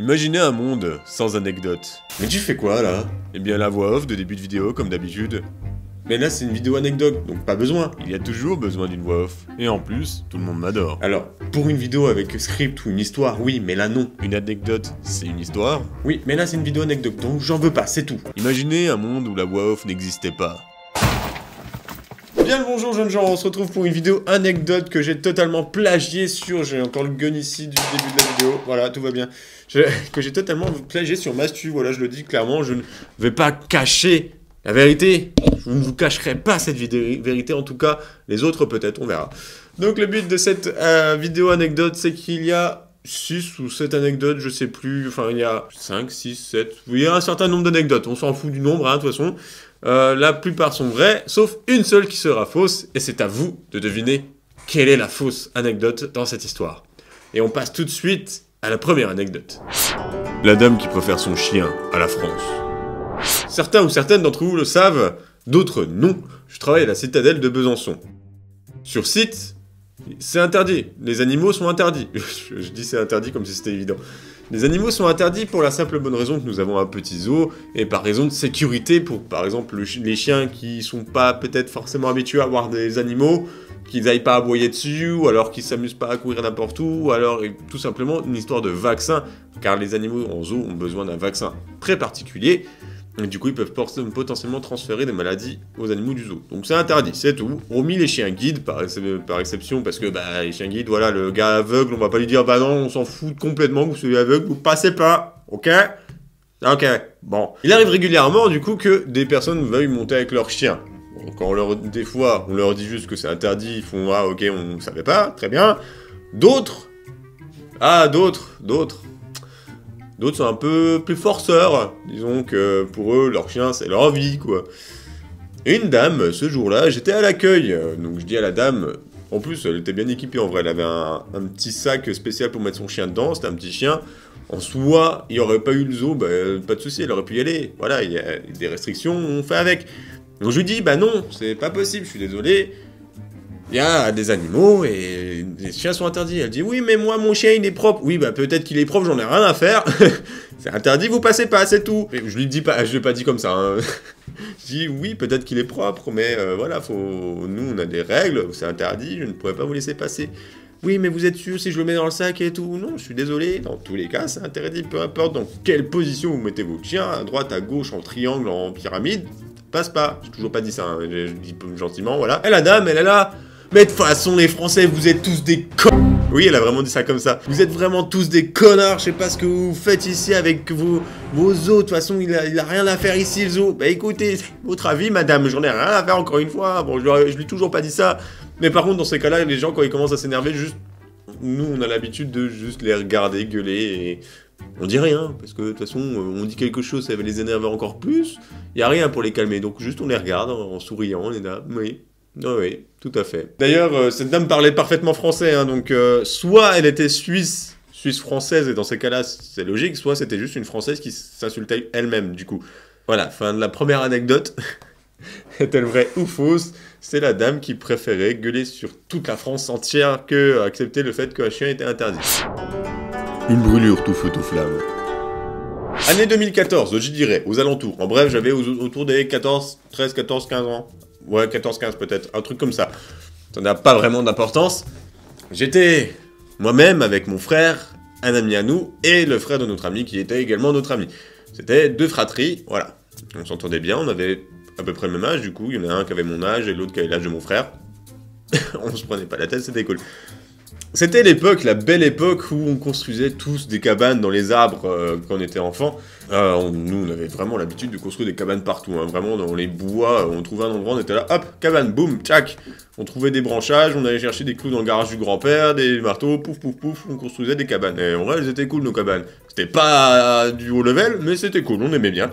Imaginez un monde sans anecdotes. Mais tu fais quoi là? Eh bien la voix off de début de vidéo comme d'habitude. Mais là c'est une vidéo anecdote, donc pas besoin. Il y a toujours besoin d'une voix off. Et en plus, tout le monde m'adore. Alors, pour une vidéo avec script ou une histoire, oui, mais là non. Une anecdote, c'est une histoire. Oui, mais là c'est une vidéo anecdote, donc j'en veux pas, c'est tout. Imaginez un monde où la voix off n'existait pas. Bien le bonjour jeunes gens, on se retrouve pour une vidéo anecdote que j'ai totalement plagié sur... J'ai encore le gun ici du début de la vidéo, voilà, tout va bien. Que j'ai totalement plagié sur Mastu, voilà, je le dis clairement, je ne vais pas cacher la vérité. Je ne vous cacherai pas cette vérité, en tout cas, les autres peut-être, on verra. Donc le but de cette vidéo anecdote, c'est qu'il y a 6 ou 7 anecdotes, je sais plus, enfin il y a 5, 6, 7, il y a un certain nombre d'anecdotes, on s'en fout du nombre, hein, de toute façon. La plupart sont vraies, sauf une seule qui sera fausse, et c'est à vous de deviner quelle est la fausse anecdote dans cette histoire. Et on passe tout de suite à la première anecdote. La dame qui préfère son chien à la France. Certains ou certaines d'entre vous le savent, d'autres non. Je travaille à la citadelle de Besançon. Sur site, c'est interdit. Les animaux sont interdits. Je dis c'est interdit comme si c'était évident. Les animaux sont interdits pour la simple bonne raison que nous avons un petit zoo, et par raison de sécurité pour, par exemple, les chiens qui sont pas peut-être forcément habitués à voir des animaux, qu'ils n'aillent pas aboyer dessus, ou alors qu'ils s'amusent pas à courir n'importe où, ou alors tout simplement une histoire de vaccin, car les animaux en zoo ont besoin d'un vaccin très particulier, et du coup ils peuvent potentiellement transférer des maladies aux animaux du zoo. Donc c'est interdit, c'est tout. Hormis les chiens guides par exception, parce que bah les chiens guides, voilà, le gars aveugle, on va pas lui dire bah non, on s'en fout complètement, vous soyez aveugle, vous passez pas, ok? Ok, bon. Il arrive régulièrement du coup que des personnes veuillent monter avec leur chien. Bon, quand des fois on leur dit juste que c'est interdit, ils font ah ok, on savait pas, très bien. D'autres sont un peu plus forceurs. Disons que pour eux, leur chien, c'est leur vie, quoi. Et une dame, ce jour-là, j'étais à l'accueil. Donc je dis à la dame, en plus, elle était bien équipée en vrai. Elle avait un petit sac spécial pour mettre son chien dedans. C'était un petit chien. En soi, il n'y aurait pas eu le zoo, bah, pas de souci, elle aurait pu y aller. Voilà, il y a des restrictions, on fait avec. Donc je lui dis, bah non, c'est pas possible, je suis désolé. Il y a des animaux et les chiens sont interdits. Elle dit oui mais moi mon chien il est propre. Oui bah peut-être qu'il est propre, j'en ai rien à faire. C'est interdit, vous passez pas, c'est tout. Et je lui dis pas, je l'ai pas dit comme ça. Hein. Je dis oui peut-être qu'il est propre, mais voilà, nous on a des règles, c'est interdit, je ne pourrais pas vous laisser passer. Oui mais vous êtes sûr si je le mets dans le sac et tout? Non, je suis désolé, dans tous les cas c'est interdit, peu importe dans quelle position vous mettez votre chien, à droite, à gauche, en triangle, en pyramide, passe pas. J'ai toujours pas dit ça, hein. Je dis gentiment, voilà. Et la dame, elle est là. Mais de toute façon, les Français, vous êtes tous des connards. Oui, elle a vraiment dit ça comme ça. Vous êtes vraiment tous des connards. Je sais pas ce que vous faites ici avec vos zoos. De toute façon, il a rien à faire ici, le zoo. Bah écoutez, votre avis, madame, j'en ai rien à faire encore une fois. Bon, je lui ai toujours pas dit ça. Mais par contre, dans ces cas-là, les gens, quand ils commencent à s'énerver, juste... Nous, on a l'habitude de juste les regarder, gueuler et... On dit rien, parce que de toute façon, on dit quelque chose, ça va les énerver encore plus. Il y a rien pour les calmer, donc juste on les regarde en souriant, on est là, oui. Oh oui, tout à fait. D'ailleurs, cette dame parlait parfaitement français, hein, donc soit elle était suisse-française, et dans ces cas-là, c'est logique, soit c'était juste une française qui s'insultait elle-même, du coup. Voilà, fin de la première anecdote. Est-elle vraie ou fausse? C'est la dame qui préférait gueuler sur toute la France entière que accepter le fait qu'un chien était interdit. Une brûlure tout feu tout flamme. Année 2014, je dirais, aux alentours. En bref, j'avais autour des 13, 14, 15 ans. Ouais, 14-15 peut-être, un truc comme ça. Ça n'a pas vraiment d'importance. J'étais moi-même avec mon frère, un ami à nous, et le frère de notre ami qui était également notre ami. C'était deux fratries, voilà. On s'entendait bien, on avait à peu près le même âge, du coup, il y en a un qui avait mon âge et l'autre qui avait l'âge de mon frère. On se prenait pas la tête, c'était cool. C'était l'époque, la belle époque où on construisait tous des cabanes dans les arbres quand on était enfant. Nous, on avait vraiment l'habitude de construire des cabanes partout, hein, vraiment dans les bois. On trouvait un endroit, on était là, hop, cabane, boum, tchac. On trouvait des branchages, on allait chercher des clous dans le garage du grand-père, des marteaux, pouf, pouf, pouf, on construisait des cabanes. Et en vrai, elles étaient cool, nos cabanes. C'était pas du haut level, mais c'était cool, on aimait bien.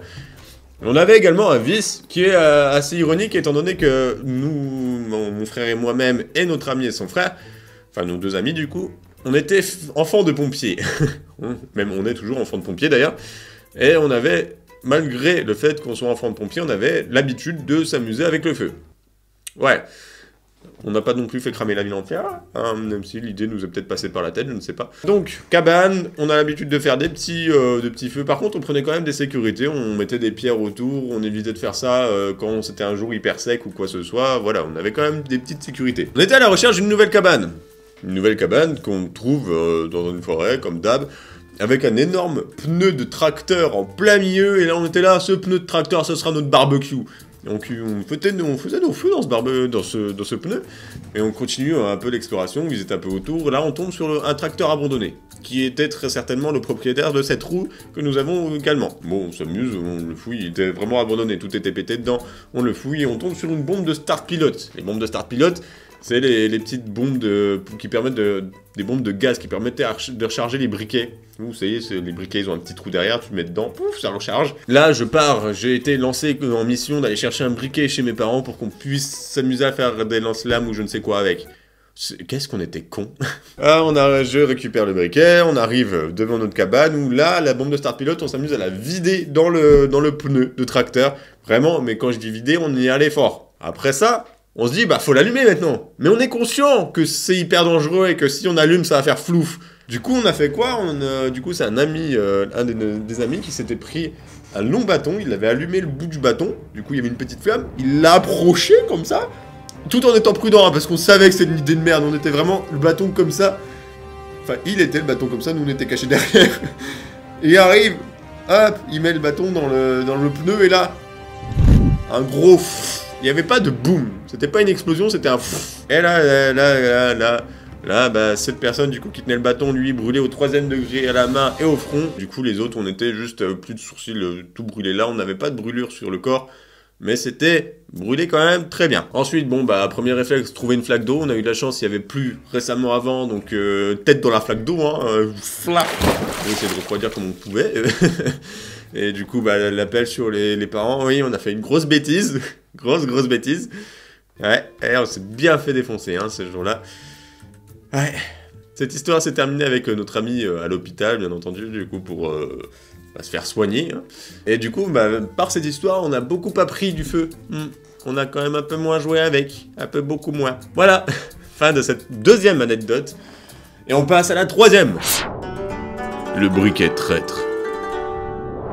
On avait également un vice qui est assez ironique, étant donné que nous, mon frère et moi-même, et notre ami et son frère, enfin nos deux amis du coup, on était enfants de pompiers. Même on est toujours enfants de pompiers d'ailleurs. Et on avait, malgré le fait qu'on soit enfants de pompiers, on avait l'habitude de s'amuser avec le feu. Ouais. On n'a pas non plus fait cramer la ville entière, hein, même si l'idée nous est peut-être passée par la tête, je ne sais pas. Donc, cabane, on a l'habitude de faire des petits feux. Par contre, on prenait quand même des sécurités, on mettait des pierres autour, on évitait de faire ça quand c'était un jour hyper sec ou quoi que ce soit. Voilà, on avait quand même des petites sécurités. On était à la recherche d'une nouvelle cabane. Une nouvelle cabane qu'on trouve dans une forêt, comme d'hab, avec un énorme pneu de tracteur en plein milieu. Et là, on était là, ce pneu de tracteur, ce sera notre barbecue. Donc on faisait nos feux dans ce pneu, et on continue un peu l'exploration, on visite un peu autour. Là on tombe sur un tracteur abandonné, qui était très certainement le propriétaire de cette roue que nous avons également. Bon, on s'amuse, on le fouille, il était vraiment abandonné, tout était pété dedans, on le fouille et on tombe sur une bombe de start pilote. Les bombes de start pilote, c'est les petites bombes qui permettent des bombes de gaz qui permettaient de recharger les briquets. Vous savez, les briquets, ils ont un petit trou derrière, tu le mets dedans, pouf, ça recharge. Là, j'ai été lancé en mission d'aller chercher un briquet chez mes parents pour qu'on puisse s'amuser à faire des lance-flammes ou je ne sais quoi avec. Qu'est-ce qu'on était cons. Je récupère le briquet, on arrive devant notre cabane où là, la bombe de start pilote, on s'amuse à la vider dans le pneu de tracteur. Vraiment, mais quand je dis vider, on y allait fort. Après ça, on se dit, bah faut l'allumer maintenant. Mais on est conscient que c'est hyper dangereux et que si on allume, ça va faire flouf. Du coup, on a fait quoi? Du coup, c'est un ami, des amis qui s'était pris un long bâton, il avait allumé le bout du bâton, du coup il y avait une petite flamme, il l'a approché comme ça, tout en étant prudent, hein, parce qu'on savait que c'était une idée de merde, on était vraiment le bâton comme ça. Enfin, il était le bâton comme ça, nous on était cachés derrière. Et il arrive, hop, il met le bâton dans le pneu et là, un gros... Il n'y avait pas de boum, c'était pas une explosion, c'était un... Et là, bah, cette personne du coup qui tenait le bâton, lui, brûlé au 3e degré à la main et au front. Du coup, les autres, on était juste plus de sourcils, tout brûlé là, on n'avait pas de brûlure sur le corps, mais c'était brûlé quand même très bien. Ensuite, bon, bah, premier réflexe, trouver une flaque d'eau. On a eu de la chance, il y avait plus récemment avant, donc tête dans la flaque d'eau, hein, flap. On a essayé de refroidir comme on pouvait. Et du coup, bah, l'appel sur les parents, oui, on a fait une grosse bêtise, grosse bêtise. Ouais, et on s'est bien fait défoncer, hein, ce jour-là. Ouais. Cette histoire s'est terminée avec notre ami à l'hôpital, bien entendu, du coup, pour se faire soigner. Hein. Et du coup, bah, par cette histoire, on a beaucoup appris du feu. On a quand même un peu moins joué avec, beaucoup moins. Voilà, fin de cette deuxième anecdote. Et on passe à la troisième. Le briquet traître.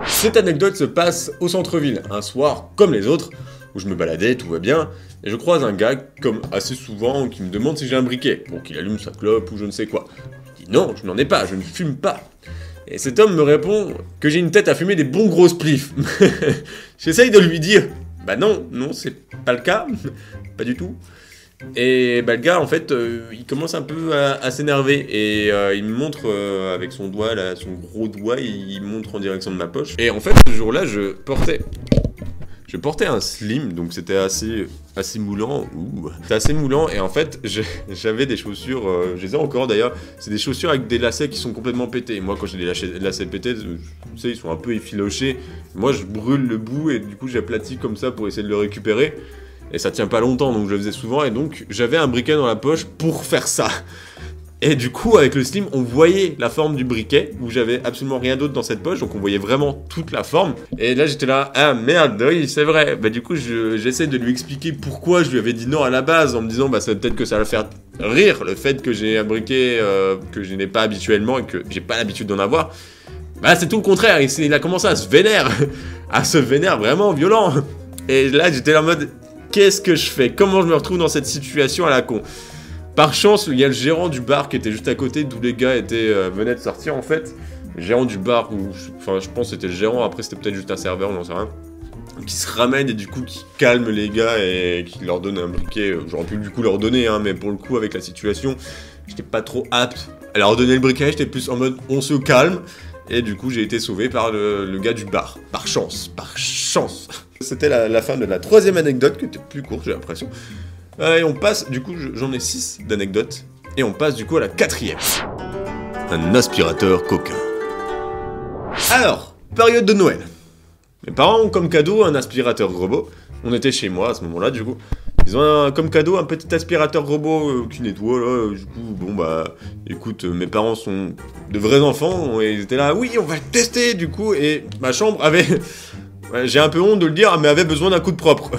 Cette anecdote se passe au centre-ville, un soir comme les autres, où je me baladais, tout va bien, et je croise un gars, comme assez souvent, qui me demande si j'ai un briquet, pour qu'il allume sa clope ou je ne sais quoi. Je dis non, je n'en ai pas, je ne fume pas. Et cet homme me répond que j'ai une tête à fumer des bons gros spliffs. J'essaye de lui dire, bah non, c'est pas le cas, pas du tout. Et bah le gars, en fait, il commence un peu à s'énerver, et il me montre avec son doigt, là, son gros doigt, il montre en direction de ma poche. Et en fait, ce jour-là, je portais un slim, donc c'était assez moulant. C'était assez moulant, et en fait, j'avais des chaussures, je les ai encore d'ailleurs, c'est des chaussures avec des lacets qui sont complètement pétés. Et moi, quand j'ai des lacets pétés, tu sais, ils sont un peu effilochés. Moi, je brûle le bout, et du coup, j'aplatis comme ça pour essayer de le récupérer. Et ça tient pas longtemps, donc je le faisais souvent, et donc j'avais un briquet dans la poche pour faire ça. Et du coup, avec le slim, on voyait la forme du briquet, où j'avais absolument rien d'autre dans cette poche, donc on voyait vraiment toute la forme. Et là, j'étais là, ah merde, oui, c'est vrai. Bah du coup, j'essaie de lui expliquer pourquoi je lui avais dit non à la base, en me disant, bah peut-être que ça va le faire rire, le fait que j'ai un briquet que je n'ai pas habituellement, et que j'ai pas l'habitude d'en avoir. Bah c'est tout le contraire, il a commencé à se vénère vraiment violent. Et là, j'étais là en mode... Qu'est-ce que je fais? Comment je me retrouve dans cette situation à la con? Par chance, il y a le gérant du bar qui était juste à côté, d'où les gars venaient de sortir en fait. Le gérant du bar, je pense que c'était le gérant, après c'était peut-être juste un serveur, on n'en sait rien. Qui se ramène et du coup qui calme les gars et qui leur donne un briquet. J'aurais pu du coup leur donner, hein, mais pour le coup avec la situation, j'étais pas trop apte à leur donner le briquet, j'étais plus en mode on se calme. Et du coup j'ai été sauvé par le gars du bar. Par chance. C'était la fin de la troisième anecdote, qui était plus courte, j'ai l'impression. Et on passe, du coup, j'en ai 6 d'anecdotes. Et on passe, du coup, à la quatrième. Un aspirateur coquin. Alors, période de Noël. Mes parents ont comme cadeau un aspirateur robot. On était chez moi à ce moment-là, du coup. Ils ont comme cadeau un petit aspirateur robot qui nettoie, là. Du coup, bon, bah, écoute, mes parents sont de vrais enfants. Et ils étaient là, oui, on va le tester, du coup. Et ma chambre avait... Ouais, j'ai un peu honte de le dire, mais avait besoin d'un coup de propre.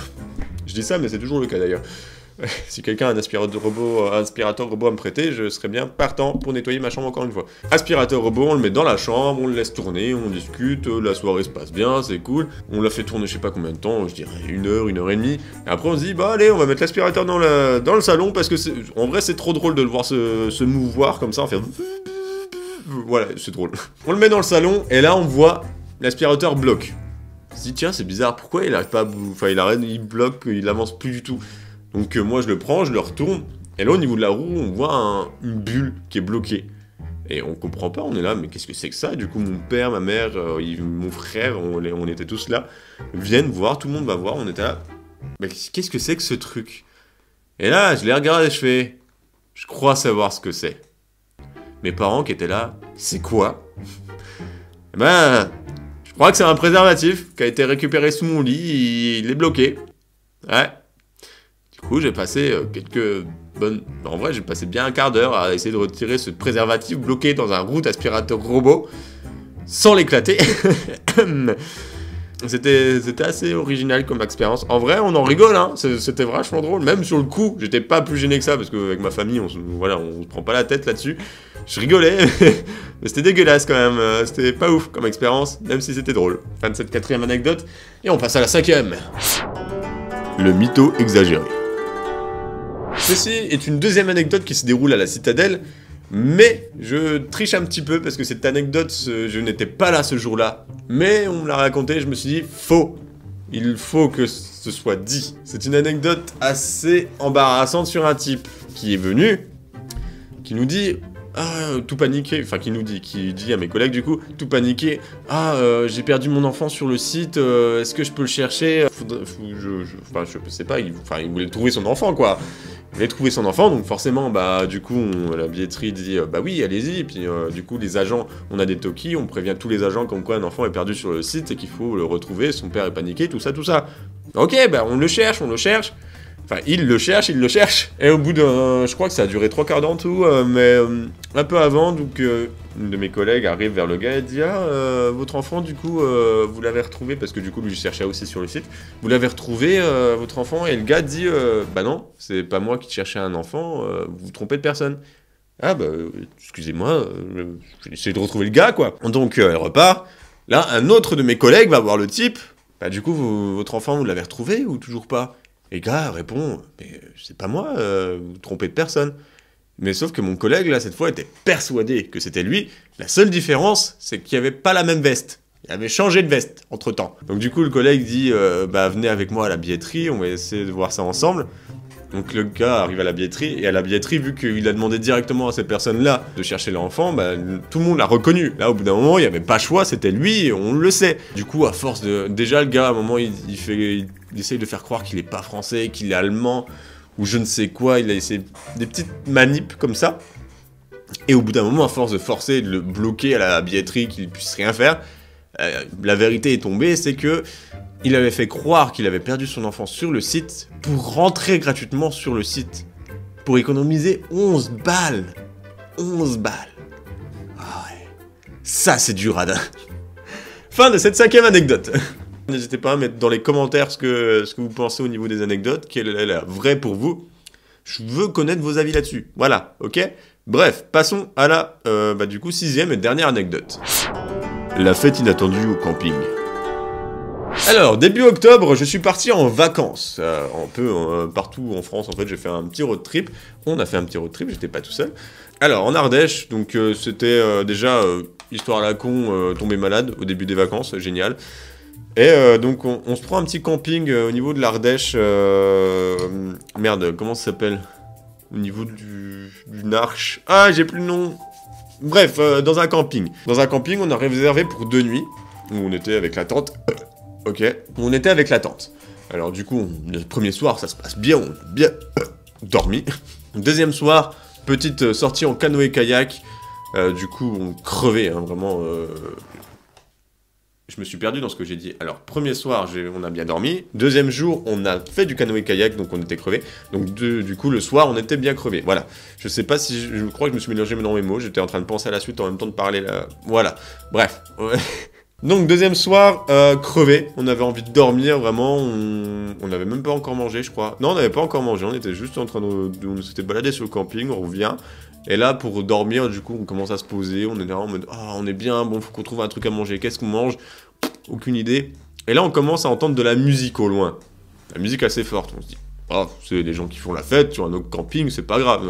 Je dis ça, mais c'est toujours le cas d'ailleurs. Si quelqu'un a un aspirateur robot à me prêter, je serais bien partant pour nettoyer ma chambre encore une fois. Aspirateur robot, on le met dans la chambre, on le laisse tourner, on discute, la soirée se passe bien, c'est cool. On l'a fait tourner je sais pas combien de temps, je dirais 1 heure et demie. Et après on se dit, bah allez, on va mettre l'aspirateur dans le salon parce que en vrai c'est trop drôle de le voir se mouvoir comme ça, en fait. Voilà, c'est drôle. On le met dans le salon et là on voit l'aspirateur bloque. On se dit tiens c'est bizarre, pourquoi il arrive pas à enfin il arrête, il bloque, il avance plus du tout. Donc moi je le prends, je le retourne et là au niveau de la roue on voit une bulle qui est bloquée. Et on comprend pas, on est là, mais qu'est-ce que c'est que ça? Du coup mon père, ma mère, mon frère, on était tous là, viennent voir, tout le monde va voir, on était là. Mais qu'est-ce que c'est que ce truc? Et là je les regarde et je fais, je crois savoir ce que c'est. Mes parents qui étaient là, c'est quoi? Eh ben, je crois que c'est un préservatif qui a été récupéré sous mon lit, il est bloqué. Ouais. Du coup, j'ai passé quelques bonnes... En vrai, j'ai passé bien un quart d'heure à essayer de retirer ce préservatif bloqué dans un roue d'aspirateur robot sans l'éclater. C'était assez original comme expérience. En vrai, on en rigole, hein. C'était vachement drôle. Même sur le coup, j'étais pas plus gêné que ça parce qu'avec ma famille, on se prend pas la tête là-dessus. Je rigolais, mais c'était dégueulasse quand même. C'était pas ouf comme expérience, même si c'était drôle. Fin de cette 4e anecdote. Et on passe à la 5e. Le mytho exagéré. Ceci est une 2e anecdote qui se déroule à la Citadelle. Mais je triche un petit peu parce que cette anecdote, je n'étais pas là ce jour-là. Mais on me l'a raconté, je me suis dit, faux. Il faut que ce soit dit. C'est une anecdote assez embarrassante sur un type qui est venu, qui nous dit, tout paniqué, enfin qui dit à mes collègues du coup, tout paniqué, j'ai perdu mon enfant sur le site, est-ce que je peux le chercher? Je sais pas, il voulait trouver son enfant quoi. Il voulait trouver son enfant, donc forcément, du coup, la billetterie dit, oui, allez-y, et puis du coup, les agents, on a des talkies, on prévient tous les agents comme quoi un enfant est perdu sur le site et qu'il faut le retrouver, son père est paniqué, tout ça. Ok, on le cherche. Enfin, il le cherche, et au bout je crois que ça a duré 3 quarts d'heure en tout, mais un peu avant, donc une de mes collègues arrive vers le gars et dit votre enfant, du coup, vous l'avez retrouvé, parce que du coup, lui, je cherchais aussi sur le site, vous l'avez retrouvé, votre enfant, et le gars dit non, c'est pas moi qui cherchais un enfant, vous vous trompez de personne. Excusez-moi, je vais essayer de retrouver le gars, quoi. Donc, elle repart. Là, un autre de mes collègues va voir le type, du coup, votre enfant, vous l'avez retrouvé ou toujours pas? Et le gars répond, mais c'est pas moi, vous vous trompez de personne. Mais sauf que mon collègue, là, cette fois, était persuadé que c'était lui. La seule différence, c'est qu'il n'y avait pas la même veste. Il avait changé de veste, entre-temps. Donc du coup, le collègue dit, venez avec moi à la billetterie, on va essayer de voir ça ensemble. Donc le gars arrive à la billetterie, et à la billetterie, vu qu'il a demandé directement à cette personne-là de chercher l'enfant, tout le monde l'a reconnu. Là, au bout d'un moment, il n'y avait pas choix, c'était lui, et on le sait. Du coup, à force de... Déjà, le gars, à un moment, il essaye de faire croire qu'il est pas français, qu'il est allemand, ou je ne sais quoi, il a essayé des petites manips comme ça. Et au bout d'un moment, à force de forcer, de le bloquer à la billetterie, qu'il puisse rien faire, la vérité est tombée, c'est que il avait fait croire qu'il avait perdu son enfant sur le site pour rentrer gratuitement sur le site. Pour économiser 11 balles. 11 balles. Ah ouais. Ça, c'est du radin. Fin de cette 5e anecdote. N'hésitez pas à mettre dans les commentaires ce que vous pensez au niveau des anecdotes, quelle est la vraie pour vous. Je veux connaître vos avis là-dessus. Voilà, ok? Bref, passons à la, du coup, 6e et dernière anecdote. La fête inattendue au camping. Alors, début octobre, je suis parti en vacances. Un peu partout en France, en fait, j'ai fait un petit road trip. On a fait un petit road trip, j'étais pas tout seul. Alors, en Ardèche, donc c'était déjà, histoire à la con, tomber malade au début des vacances, génial. Et donc, on se prend un petit camping au niveau de l'Ardèche. Merde, comment ça s'appelle? Au niveau d'une arche. Ah, j'ai plus le nom. Bref, dans un camping. Dans un camping, on a réservé pour 2 nuits, où on était avec la tente. Ok, on était avec la tente. Alors du coup, le premier soir, ça se passe bien, on a bien dormi. Deuxième soir, petite sortie en canoë-kayak. Du coup, on crevait, hein, vraiment. Je me suis perdu dans ce que j'ai dit. Alors, premier soir, on a bien dormi. Deuxième jour, on a fait du canoë-kayak, donc on était crevés. Donc du coup, le soir, on était bien crevés. Voilà. Je sais pas si... Je crois que je me suis mélangé dans mes mots. J'étais en train de penser à la suite en même temps de parler là. Voilà. Bref. Ouais. Donc deuxième soir, crevé, on avait envie de dormir, vraiment, on n'avait même pas encore mangé, je crois. Non, on n'avait pas encore mangé, on était juste en train on s'était baladé sur le camping, on revient. Et là, pour dormir, du coup, on commence à se poser, on est là en mode, ah, on est bien, bon, faut qu'on trouve un truc à manger, qu'est-ce qu'on mange? Aucune idée. Et là, on commence à entendre de la musique au loin. La musique assez forte, on se dit. Oh, c'est des gens qui font la fête sur un autre camping, c'est pas grave.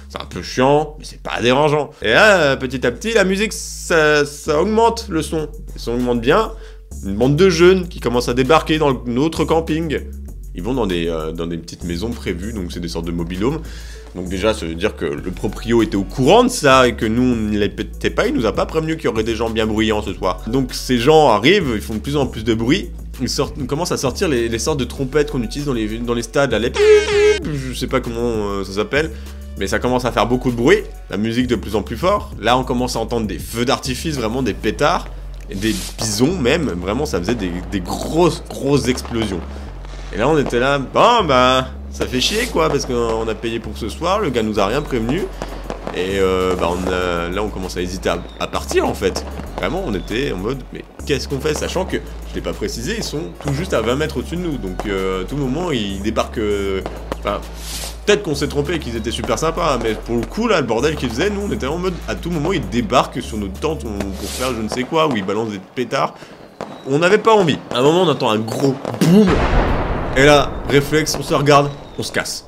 C'est un peu chiant, mais c'est pas dérangeant. Et là, petit à petit, la musique, ça augmente le son. Ça augmente bien. Une bande de jeunes qui commencent à débarquer dans notre camping. Ils vont dans des petites maisons prévues, donc c'est des sortes de mobil-homes. Donc déjà, ça veut dire que le proprio était au courant de ça et que nous, on ne l'était pas. Il nous a pas prévenu qu'il y aurait des gens bien bruyants ce soir. Donc ces gens arrivent, ils font de plus en plus de bruit. Ils commencent à sortir les sortes de trompettes qu'on utilise dans les stades, là, je sais pas comment ça s'appelle, mais ça commence à faire beaucoup de bruit, la musique de plus en plus fort. Là, on commence à entendre des feux d'artifice, vraiment des pétards, et des bisons même, vraiment, ça faisait des grosses explosions. Et là, on était là, bon, bah, ça fait chier, quoi, parce qu'on a payé pour ce soir, le gars nous a rien prévenu, et là, on commence à hésiter à partir, en fait. Vraiment, on était en mode, mais qu'est-ce qu'on fait? Sachant que, je l'ai pas précisé, ils sont tout juste à 20 mètres au-dessus de nous. Donc, à tout moment, ils débarquent... Enfin, peut-être qu'on s'est trompé et qu'ils étaient super sympas, mais pour le coup, là, le bordel qu'ils faisaient, nous, on était en mode, à tout moment, ils débarquent sur notre tente pour faire je ne sais quoi, ou ils balancent des pétards. On n'avait pas envie. À un moment, on entend un gros boum. Et là, réflexe, on se regarde, on se casse.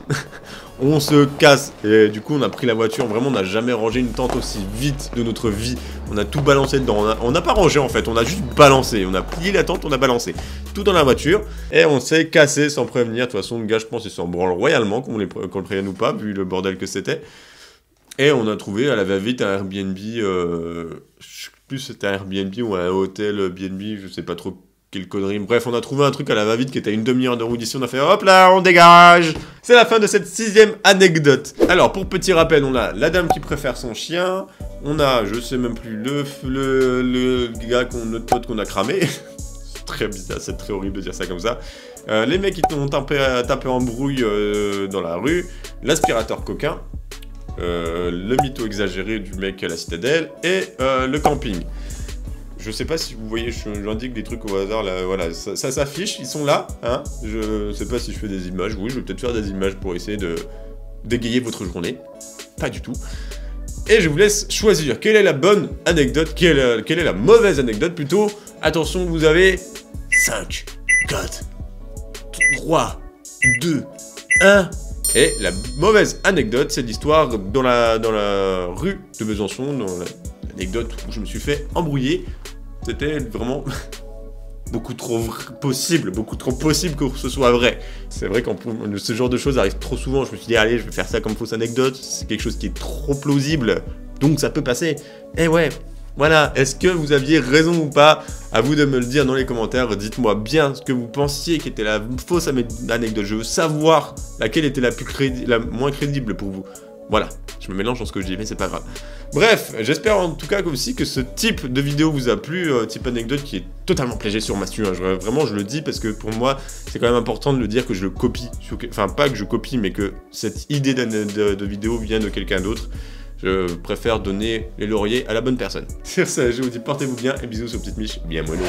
On se casse. Et du coup, on a pris la voiture. Vraiment, on n'a jamais rangé une tente aussi vite de notre vie. On a tout balancé dedans. On n'a pas rangé, en fait. On a juste balancé. On a plié la tente, on a balancé. Tout dans la voiture. Et on s'est cassé sans prévenir. De toute façon, le gars, je pense, il s'en branle royalement, qu'on le prévienne ou pas, vu le bordel que c'était. Et on a trouvé à la va-vite un Airbnb. Je sais plus si c'était un Airbnb ou un hôtel BNB. Je sais pas trop quelle connerie. Bref, on a trouvé un truc à la va-vite qui était à une demi-heure de route d'ici. On a fait hop là, on dégage. C'est la fin de cette 6e anecdote. Alors, pour petit rappel, on a la dame qui préfère son chien. On a, je sais même plus, le gars, notre pote qu'on a cramé. C'est très bizarre, c'est très horrible de dire ça comme ça. Les mecs qui t'ont tapé en brouille dans la rue. L'aspirateur coquin. Le mytho exagéré du mec à la citadelle. Et le camping. Je sais pas si vous voyez, j'indique des trucs au hasard, là, voilà, ça s'affiche, ils sont là, hein. Je sais pas si je fais des images, oui, je vais peut-être faire des images pour essayer de d'égayer votre journée. Pas du tout. Et je vous laisse choisir quelle est la bonne anecdote, quelle est la mauvaise anecdote plutôt. Attention, vous avez 5, 4, 3, 2, 1... Et la mauvaise anecdote, c'est l'histoire dans la rue de Besançon, dans l'anecdote où je me suis fait embrouiller. C'était vraiment beaucoup trop possible que ce soit vrai. C'est vrai que ce genre de choses arrive trop souvent. Je me suis dit, allez, je vais faire ça comme fausse anecdote. C'est quelque chose qui est trop plausible, donc ça peut passer. Et ouais, voilà. Est-ce que vous aviez raison ou pas? À vous de me le dire dans les commentaires. Dites-moi bien ce que vous pensiez qui était la fausse anecdote. Je veux savoir laquelle était la moins crédible pour vous. Voilà, je me mélange dans ce que je dis, mais c'est pas grave. Bref, j'espère en tout cas aussi que ce type de vidéo vous a plu, type anecdote qui est totalement plagié sur Mastu. Hein. Vraiment, je le dis parce que pour moi, c'est quand même important de le dire que je le copie. Enfin, pas que je copie, mais que cette idée de vidéo vient de quelqu'un d'autre. Je préfère donner les lauriers à la bonne personne. Sur ce, je vous dis portez-vous bien et bisous sur Petite Miche, bien mollo.